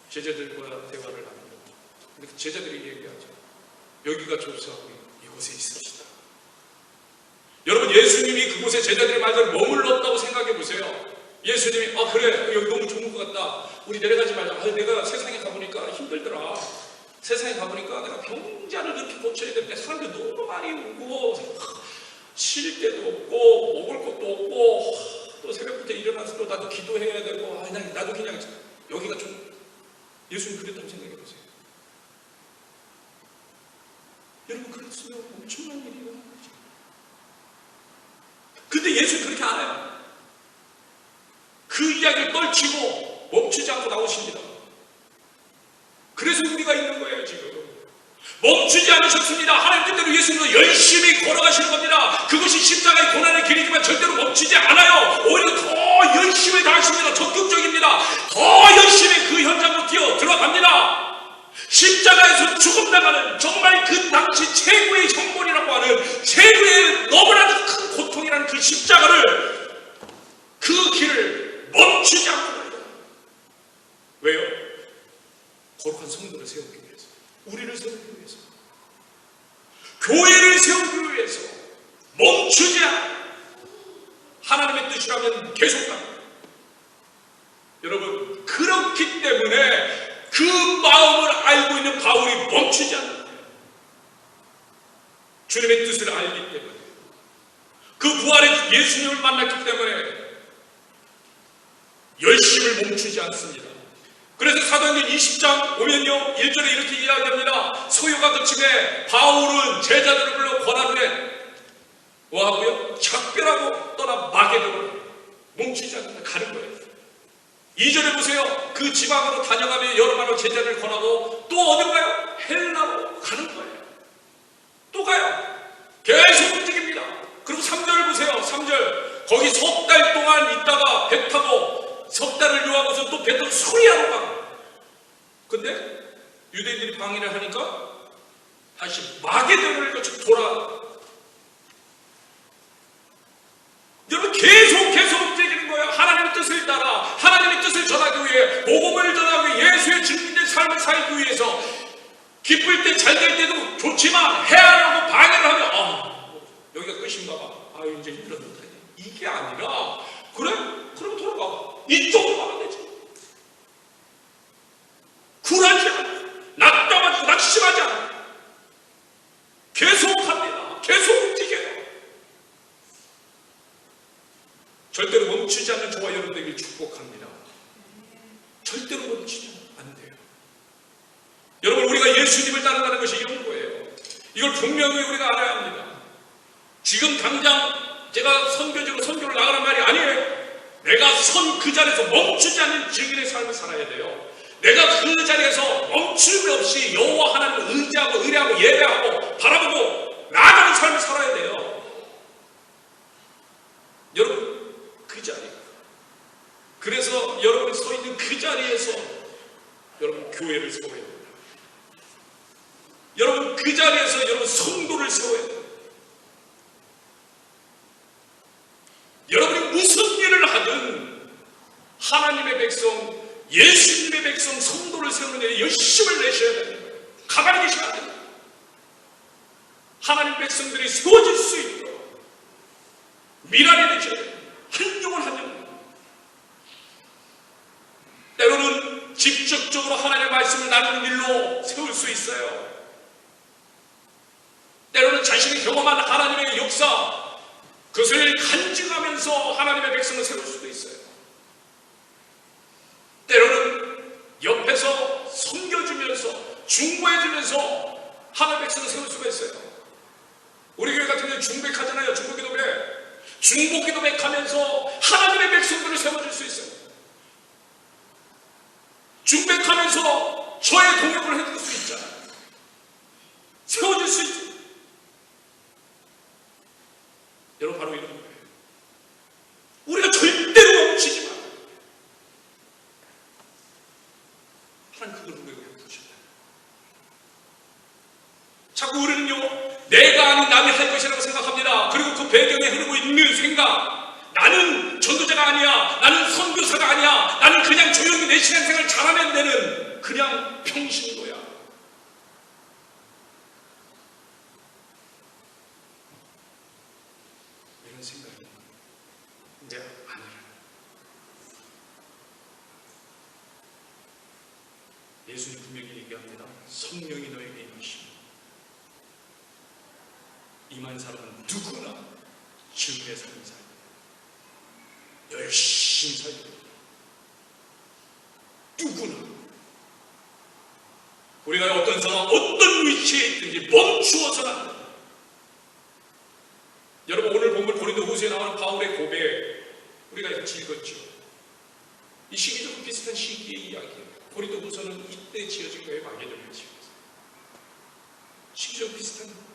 제자들과 대화를 합니다. 근데 제자들이 얘기하죠. 여기가 좁사하고 이곳에 있읍시다. 여러분, 예수님이 그곳에 제자들의 말대로 머물렀다고 생각해 보세요. 예수님이 그래 여기 너무 좋은 것 같다. 우리 내려가지 말자. 내가 세상에 가보니까 힘들더라. 세상에 가보니까 내가 병자를 이렇게 고쳐야 되는데 사람들이 너무 많이 오고 쉴 데도 없고 먹을 것도 없고 또 새벽부터 일어나서 또 나도 기도해야 되고 나도 그냥 여기가 좀 예수님 그랬다고 생각해 보세요. 여러분, 그랬으면 엄청난 일이 일어난 거죠. 근데 예수는 그렇게 안 해요. 그 이야기를 떨치고 멈추지 않고 나오십니다. 그래서 우리가 있는 거예요. 지금 멈추지 않으셨습니다. 하나님 뜻대로 예수님은 열심히 걸어가시는 겁니다. 그것이 십자가의 고난의 길이지만 절대로 멈추지 않아요. 오히려 더 열심히 다하십니다. 적극적입니다. 더 열심히 그 현장으로 뛰어 들어갑니다. 십자가에서 죽음당하는 정말 그 당시 최고의 형벌이라고 하는 최고의 너무나도 큰 고통이라는 그 십자가를, 그 길을 멈추지 않고 가요. 왜요? 거룩한 성도를 세우기 위해서, 우리를 세우기 위해서, 교회를 세우기 위해서 멈추지 않아. 하나님의 뜻이라면 계속 갑니다. 여러분, 그렇기 때문에 그 마음을 알고 있는 바울이 멈추지 않는 거예요. 주님의 뜻을 알기 때문에, 그 부활의 예수님을 만났기 때문에 열심을 멈추지 않습니다. 그래서 사도행전 20장 오면요 1절에 이렇게 이야기합니다. 소요가 그침에 바울은 제자들을 불러 권하되 뭐하고요? 작별하고 떠나 마게도로 멈추지 않는다. 가는 거예요. 2절에 보세요. 그 지방으로 다녀가며 여러 말로 제자를 권하고 또 어디 가요? 헬라로 가는 거예요. 또 가요. 계속 움직입니다. 그리고 3절을 보세요. 3절 거기 석 달 동안 있다가 배 타고 석 달을 유하고서 또 배 타고 소리하러 가. 근데 유대인들이 방해를 하니까 다시 마게도를 거쳐 돌아. 여러분, 계속 움직이는 거예요. 하나님의 뜻을 따라, 하나님의 뜻을 전하기 위해, 복음을 전하기 위해, 예수의 증인된 삶을 살기 위해서, 기쁠 때 잘 될 때도 좋지만 해하라고 방해를 하면 여기가 끝인가 봐. 이제 힘들었는데. 이게 아니라 그래? 그럼 돌아가. 이쪽으로 가면 되지. 굴하지 않아. 낙심하지 않아. 계속 합니다. 계속 움직여요. 절대로 멈추지 않는 저와 여러분들에게 축복합니다. 절대로 멈추지 안 돼요. 여러분, 우리가 예수님을 따른다는 것이 이런 거예요. 이걸 분명히 우리가 알아야 합니다. 지금 당장 제가 선교적으로 선교를 나가는 말이 아니에요. 내가 선 그 자리에서 멈추지 않는 증인의 삶을 살아야 돼요. 내가 그 자리에서 멈춤이 없이 여호와 하나님을 의지하고 의뢰하고 예배하고 바라보고 나아가는 삶을 살아야 돼요. 여러분, 그 자리. 그래서 여러분이 서 있는 그 자리에서 여러분 교회를 세워야 됩니다. 여러분, 그 자리에서 여러분 성도를 세워야 됩니다. 여러분이 무슨 일을 하든 하나님의 백성, 예수님의 백성, 성도를 세우는 데 열심을 내셔야 됩니다. 가만히 계시면 안 됩니다. 하나님 백성들이 세워질 수 있도록 미랄이 되셔야 됩니다. 한 영혼 한 영혼. 때로는 직접적으로 하나님의 말씀을 나누는 일로 세울 수 있어요. 때로는 자신이 경험한 하나님의 역사, 그것을 간증하면서 하나님의 백성을 세울 수도 있어요. 때로는 옆에서 섬겨주면서 중보해주면서 하나님의 백성을 세울 수가 있어요. 우리 교회 같은 경우는 중백하잖아요. 중보기도회. 중보기도회 하면서 하나님의 백성들을 세워줄 수 있어요. 중백하면서 저의 동역을 해줄 수 있잖아요. 세워줄 수 있죠. 여러분, 바로 이런 거예요. 우리가 절대로 멈추지 마. 하나님 그걸 우리에게 보셨나요? 자꾸 우리는요, 내가 아닌 남이 할 것이라고 생각합니다. 그리고 그 배경에 흐르고 있는 생각, 나는 전도자가 아니야, 나는 선교사가 아니야, 나는 그냥 조용히 내 신앙생활 잘하면 되는 그냥 평신도야. 생각이 내 아내를 예수님 분명히 얘기합니다. 성령이 너에게 임하시면 임한 사람은 누구나 증인의 삶을 살고 열심히 살고 누구나 우리가 어떤 상황 어떤 위치에 있든지 멈추어서는 안 됩니다. 여러분 오늘 본문 고린도후서에 나오는 바울의 고백 우리가 같이 읽었죠. 이 시기적으로 비슷한 시기의 이야기예요. 고린도후서는 이때 지어진 거예요. 마게도냐에 지어졌어요. 시기적으로 비슷한 거예요.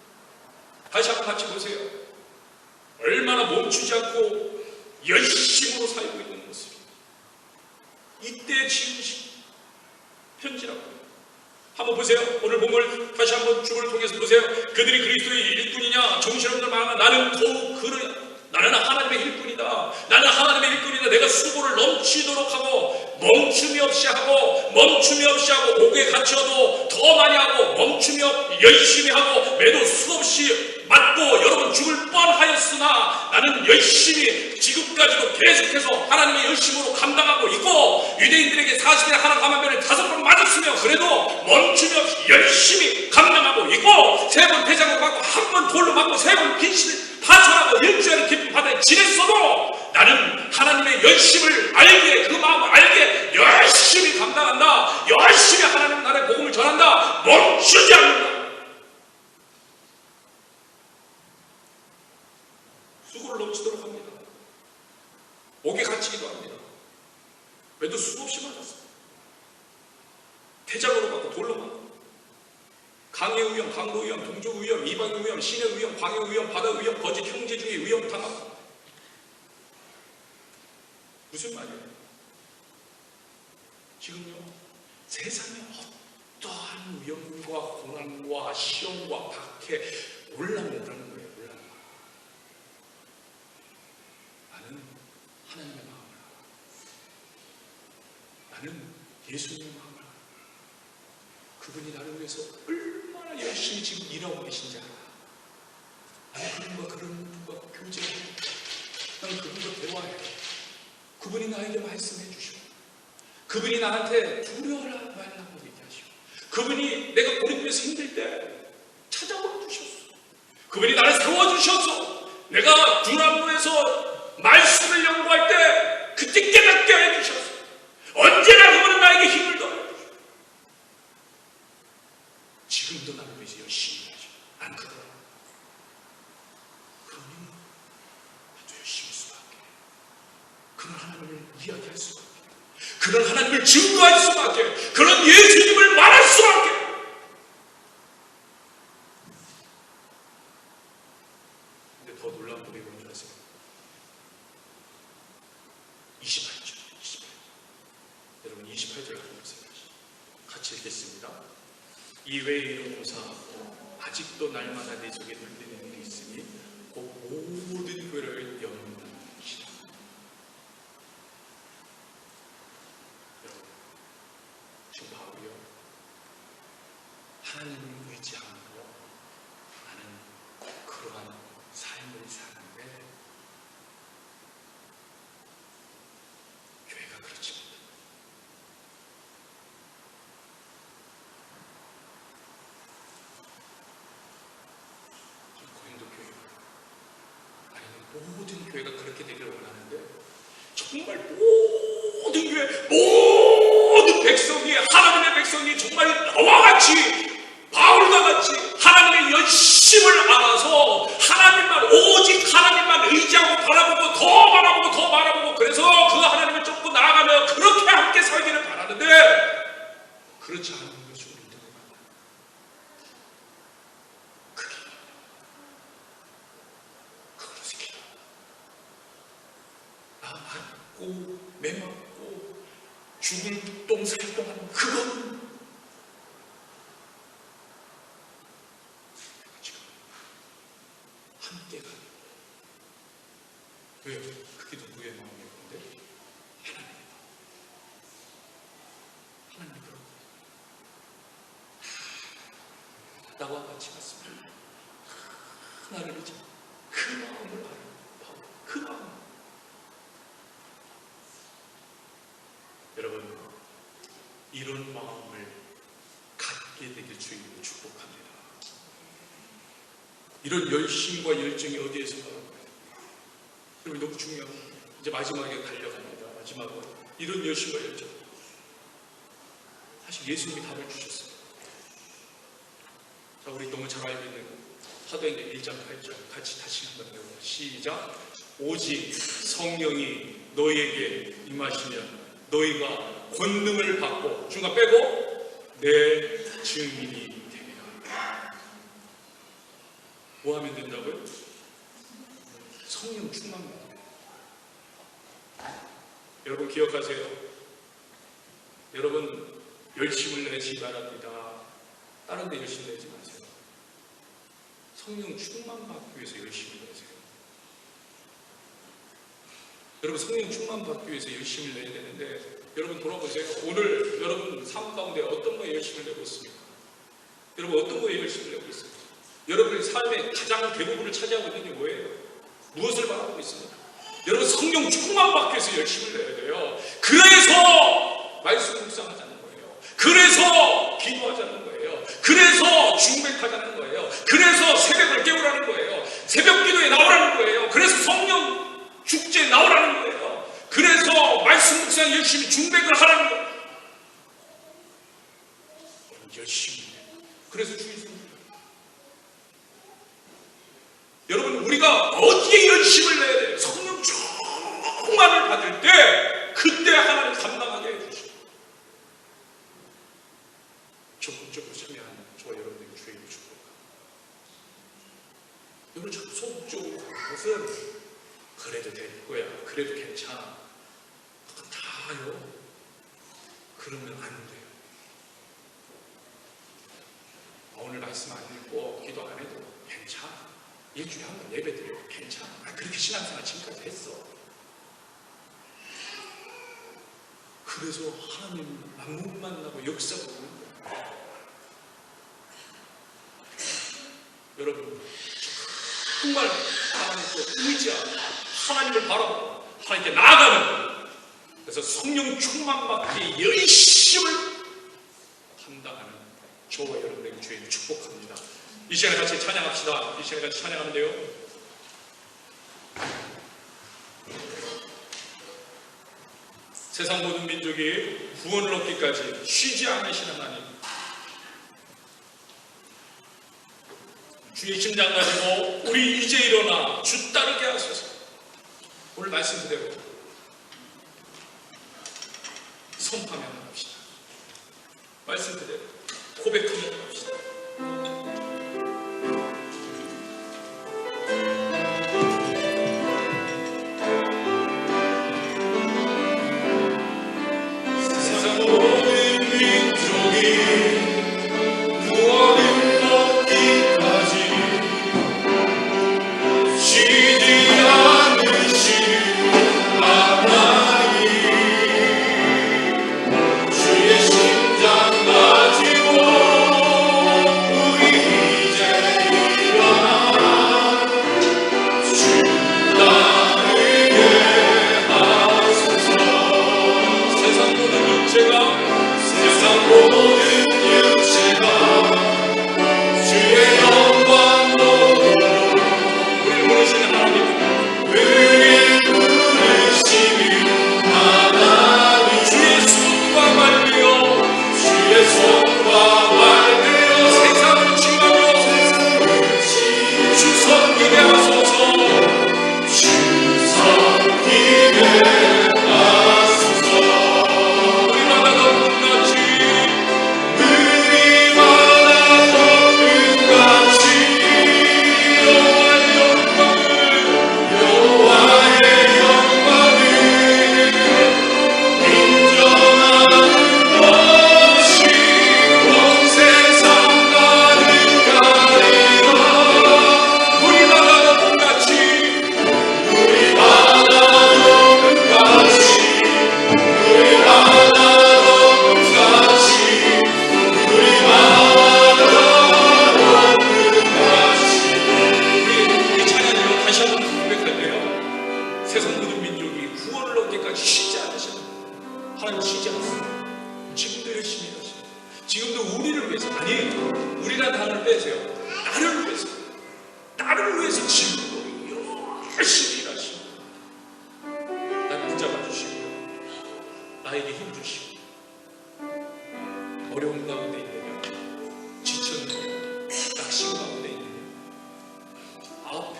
다시 한번 같이 보세요. 얼마나 멈추지 않고 열심으로 살고 있는 모습입니다. 이때 지은 편지라고. 한번 보세요. 오늘 본문을 다시 한번 주문을 통해서 보세요. 그들이 그리스도의 일꾼이냐 정신없는 말하나 나는 더욱 나는 하나님의 일꾼이다. 나는 하나님의 일꾼이다. 내가 수고를 넘치도록 하고 멈춤이 없이 하고 옥에 갇혀도 더 많이 하고 멈춤이 없이 열심히 하고 매도 수없이 맞고 여러분 죽을 뻔하였으나 나는 열심히 지금까지도 계속해서 하나님의 열심으로 감당하고 있고 유대인들에게 40에 하나 감한변을 5번 맞았으며 그래도 멈춤이 없이 열심히 감당하고 있고 3번 대장으로 받고 1번 돌로 받고 3번 빈신을 파천하고 일주일을 깊은 바다에 지냈어도 나는 하나님의 열심을 알게 그 마음을 알게 열심히 감당한다. 열심히 하나님 나라의 복음을 전한다. 멈추지 않는다. 수고를 넘치도록 합니다. 옥에 갇히기도 합니다. 왜도 수없이 맞았어요. 태장으로 받고 돌로 받고 강의 위험, 강도 위험, 동족 위험, 이방의 위험, 신의 위험, 광의 위험, 바다 위험, 거짓 형제 중에 위험 당하고 무슨 말이에요? 지금요 세상에 어떠한 위험과 고난과 시험과 박해 올라오라는 거예요. 나는 하나님의 마음을 알아. 나는 예수님의 마음을 알아. 그분이 나를 위해서 얼마나 열심히 지금 일하고 계신지 알아. 나는 그분과 그런 분과 교제하고 나는 그분과 대화해. 그분이 나에게 말씀해 주시고 그분이 나한테 두려워하라 말라고 얘기하시고 그분이 내가 고린도에서 힘들 때 찾아와 주셨어. 그분이 나를 세워주셨어. 내가 두란노에서 말씀을 연구할 때 그때 깨닫게 해주셨어. 언제나 그분은 나에게 힘을 더해주셔. 지금도 나를 위해서 열심히 하죠. 난 그거야. 그러니 나도 열심히 수밖에. 그런 하나님을 이야기할 수밖에. 그런 하나님을 증거할 수밖에. 그런 예수님을 말할 수밖에. 근데 더 놀라운 법이 뭔지 아세요? 28절. 여러분 28절 보세요. 같이 읽겠습니다. 이외에 이런 고사하고 아직도 날마다 내 속에 눌리는 일이 있으니 곧 모든 교회를 영원한 것이다. 여러분 지금 바울이요 하나님을 의지함으로 나는 그러한 삶을 사는데 교회가 그렇지 못해. 고린도 교회 아니면 모든 교회가 그렇게 되기를 원하는데 정말 모든 교회 모든 백성이 하나님의 백성이 정말 나와 같이 바울과 같이 하나님의 열심을 알아서 하나님만 오직 하나님만 의지하고 바라보고 더 바라보고 더 바라보고 그래서 그 하나님을 쫓고 나아가며 그렇게 함께 살기를 바라는데 그렇지 않은 것이 우리 인생에 많아요. 그것이 기도. 나 맞고 매 맞고 죽을 똥살동하는 그거는 지금 함께 가는 왜? 그게 누구의 마음이었는데? 하나님의 마음. 하나님이 그런 거예요. 나와 같이 갔으면 하나를 이제 그 마음을 알아요. 바울. 그 마음. 여러분, 이런 마음을 갖게 되길 주님으로 축복합니다. 이런 열심과 열정이 어디에서 나올까요? 여러분, 너무 중요한 거예요. 이제 마지막에 달려갑니다. 마지막으로 이런 열심과 열정, 사실 예수님이 답을 주셨어요. 자, 우리 너무 잘 알고 있는 사도행전 1장 8절 같이 다시 한번 해보자. 시작. 오직 성령이 너희에게 임하시면 너희가 권능을 받고, 중간 빼고, 내 증인이 되리라. 뭐 하면 된다고요? 성령 충만만. 여러분 기억하세요. 여러분 열심을 내시 바랍니다. 다른 데 열심히 내지 마세요. 성령 충만 받기 위해서 열심히 내세요. 여러분 성령 충만 받기 위해서 열심히 내야 되는데, 여러분 돌아보세요. 오늘 여러분 삶 가운데 어떤 거에 열심을 내고 있습니까? 여러분 어떤 거에 열심을 내고 있습니까? 여러분의 삶의 가장 대부분을 차지하고 있는 게 뭐예요? 무엇을 바라고 있습니까? 여러분 성령 충만 받기 위해서 열심을 내야 돼요. 그래서 말씀 묵상하자는 거예요. 그래서 기도하자는 거예요. 그래서 중백하자는 거예요. 그래서 새벽을 깨우라는 거예요. 새벽 기도에 나오라는 거예요. 그래서 성령 축제에 나오라는 거예요. 그래서 말씀 묵상 열심히 중백을 하라는 거예요. 열심히. 그래서 주의습니다. 여러분 우리가 어디에 열심을 내야 돼요? 성령 충만을 받을 때 그때 하나님 감당하게 해주시고, 적극적으로 참여하는 저와 여러분에게 주의 축복합니다. 여러분 자꾸 소극적으로 하는 것은 그래도 될 거야, 그래도 괜찮아, 그건 다요. 그러면 안 돼요. 오늘 말씀 안 읽고 기도 안 해도 괜찮아. 일주일에 한 번 예배 드려도 괜찮아. 그렇게 신앙생활 지금까지 했어. 그래서 하나님 못 만나고 역사가 오는 거예요. 여러분 정말 하나님께 의지하고 하나님을 바라보고 하나님께 나아가는, 그래서 성령 충만 받기 열심을 감당하는 저와 여러분에게 주의 축복합니다. 이 시간에 같이 찬양합시다. 이 시간에 같이 찬양하면 돼요. 세상 모든 민족이 구원을 얻기까지 쉬지 않으시는 하나님, 주의 심장 가지고 우리 이제 일어나 주 따르게 하소서. 오늘 말씀 그대로 선포하며 나갑시다. 말씀 그대로 고백하며 나갑시다. 주의 심장 가지고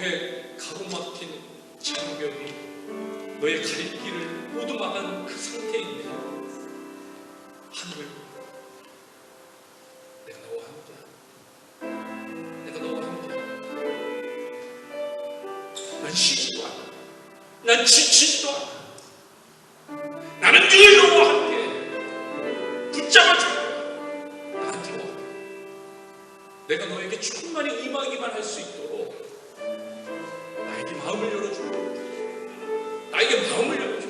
앞에 가로막힌 장벽이 너의 갈 길을 모두 막은 그 상태에 있네. 하늘을 내가 너와 함께야. 내가 너와 함께야. 난 쉬지도 않아. 난 지치지도 않아. 나는 늘 너와 함께 붙잡아줄 거야. 나한테 와. 내가 너에게 충만히 임하기만 할 수 있도록 나에게 마음을 열어줘. 나에게 마음을 열어줘.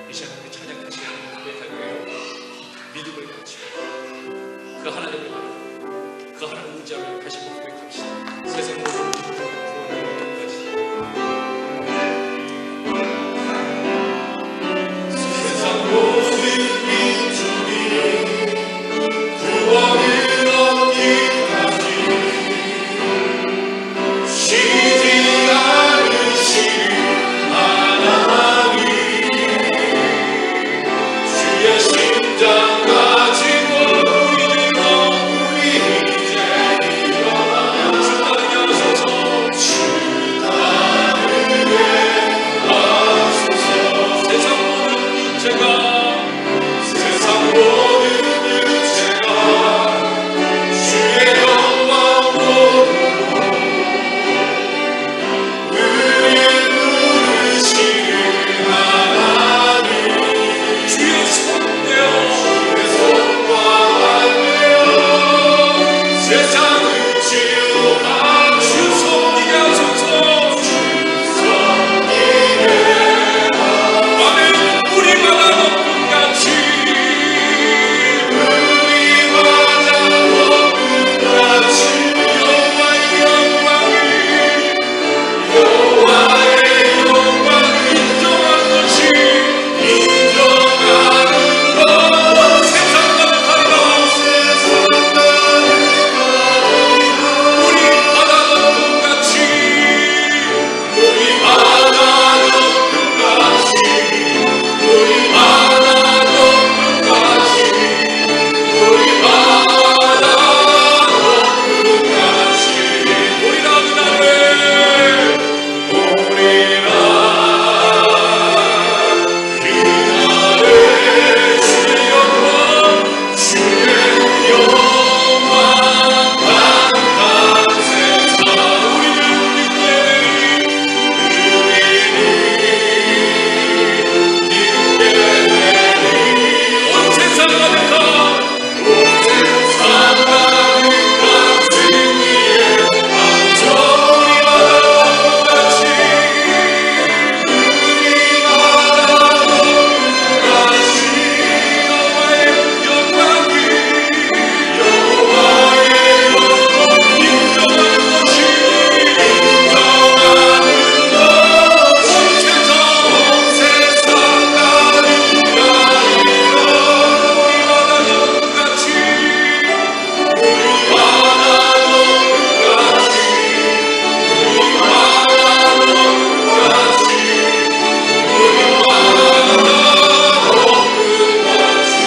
이 시간에 찬양 다시 한번 고백할게요. 믿음을 가지고 그 하나님을 바라고 그 하나님을 의지하며 다시 한번 고백합시다. 세상 모든 구원을 끝까지. 세상 모든 민족이 구원을 얻기까지 쉬지 않으시는 하나님, 주의 심장 가지고 우리 이제 일어나 주 따르게 하소서. 주 따르게 하소서. 세상 모든 육체가 주의 영광 보고 우리를 부르시는 하나님, 주의 손과 함께여 세상을 치유하고 주 섬기게 하소서. 주 섬기게 아멘. 우리 바다 높은 같이 우리 바다 높은 같이 여호와의 영광을 인정하는 것이 인정하는 것. 세상 가득하리라. 우리 바다 높은 같이 우리 바다 높은 같이 우리 바다 높은 같이 우리 바다 높은 같이 우리라 그날에 우리라 그날에 주의 영광 주의 영광 강한 세상 우리를 믿게 되리. 온 세상 가득한 승리의 왕정 우리 바다 같이 우리 바다 같이 여호와의 영광이 여호와의 영광 인정하는 것이 인정하는 것. 온 세상 가득하리라. 우리 바다 높은 같이 우리 바다 높은 같이 우리 바다 높은 같이 우리 바다 높은 같이.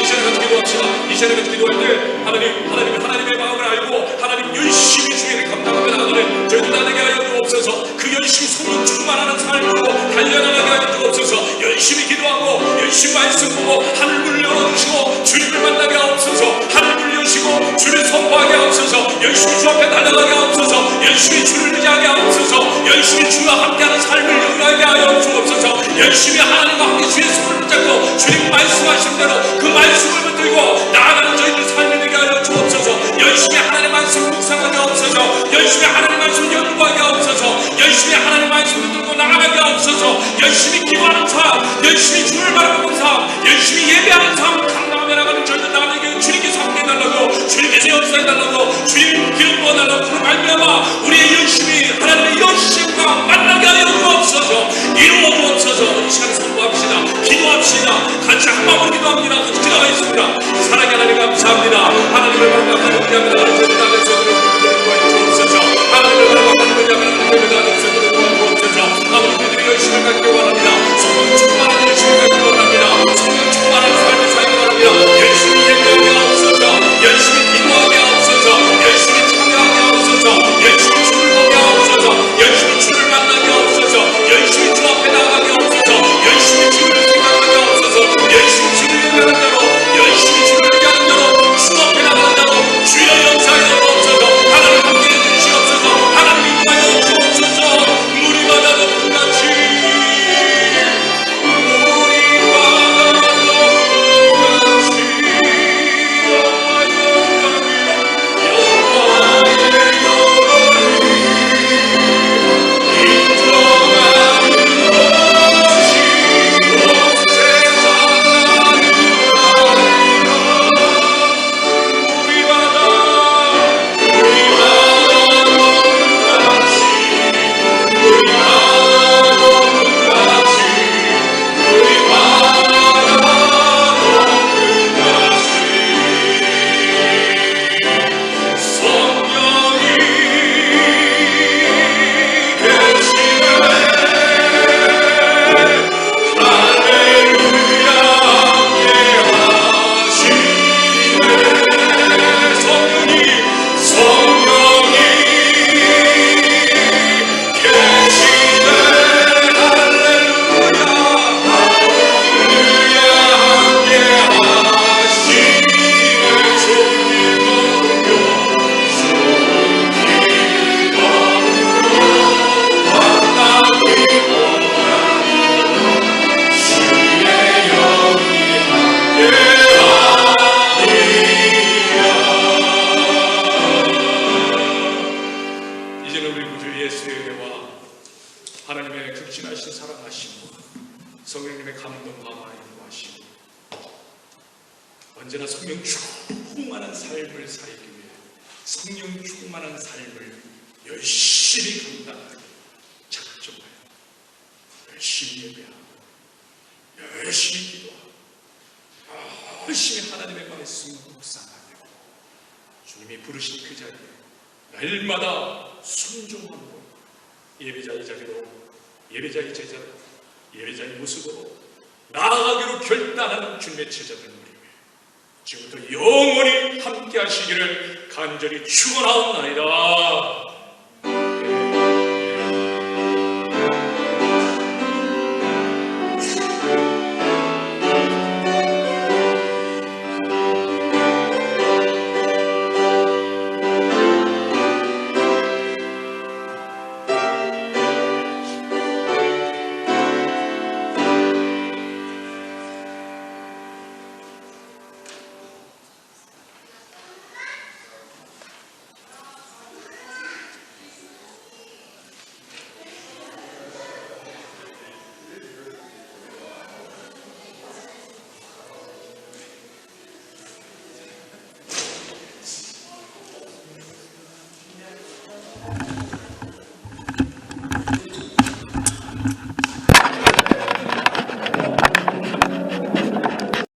이 시간에 같이 기도합시다. 이 시간에 같이 기도할 때 하나님의 마음을 알고 하나님 열심히 주의를 감당하며 나가는 저희들 나에게 하여 주옵소서. 그 열심히 성령 충만하는 삶으로 달려나가게 하여 주옵소서. 열심히 기도하고 열심히 말씀 보고 하늘문을 열어주시고 주님을 만나게 하옵소서. 하늘문을 여시고 주를 선포하게 하옵소서. 열심히 주 앞에 달려가게 하옵소서. 열심히 주를 의지하게 하옵소서. 열심히 주와 함께하는 삶을 영하게 하여 주옵소서. 열심히 하나님과 함께 주의 손을 붙잡고 주님 말씀하신 대로 그 말씀을 붙들고 나아가는 저희들 삶이 되게 하여 주옵소서. 열심히 하나님의 말씀 묵상하게 하옵소서. 열심히 하나님의 말씀 연구하게 하옵소서. 열심히 하나님의 말씀 붙들고 나아가게 하옵소서. 열심히 기도하는 삶, 열심히 주를 바라보는 삶, 열심히 예배하는 삶 감당하며 나가는 저희들 나에게 주님께서 함께해달라고 주님께서 역사해달라고 주님 기름 부어달라고 그 말미암아 우리의 열심히 하나님의 열심과 만나게 하여 주옵소서. 이루어 주옵소서. 이 시간 선포합시다. 기도합시다. 같이 한 마음으로 기도합니다. 같이 기도하겠습니다. 사랑의 하나님 감사합니다. 하나님을 바라보는 우리가 나를 저희들 주옵소서. 하나님을 바라보는 우리가 나를 저희들 주옵소서. 아버지 그들이 열심을 갖기 원합니다. 성령 충만한 열심을 갖기 원합니다. 성령 충만한 삶을 살기 원합니다. 열심히 예배하게 하옵소서. 열심히 기도하게 언제나 성령 충만한 삶을 살기 위해 성령 충만한 삶을 열심히 감당하게 작정하여 열심히 예배하고 열심히 기도하고 열심히 하나님의 말씀을 묵상하며 주님이 부르신 그 자리에 날마다 순종함으로 예배자의 자리로 예배자의 제자로 예배자의 모습으로 나아가기로 결단하는 주님의 제자들 우리 지금부터 영원히 함께 하시기를 간절히 축원하옵나이다.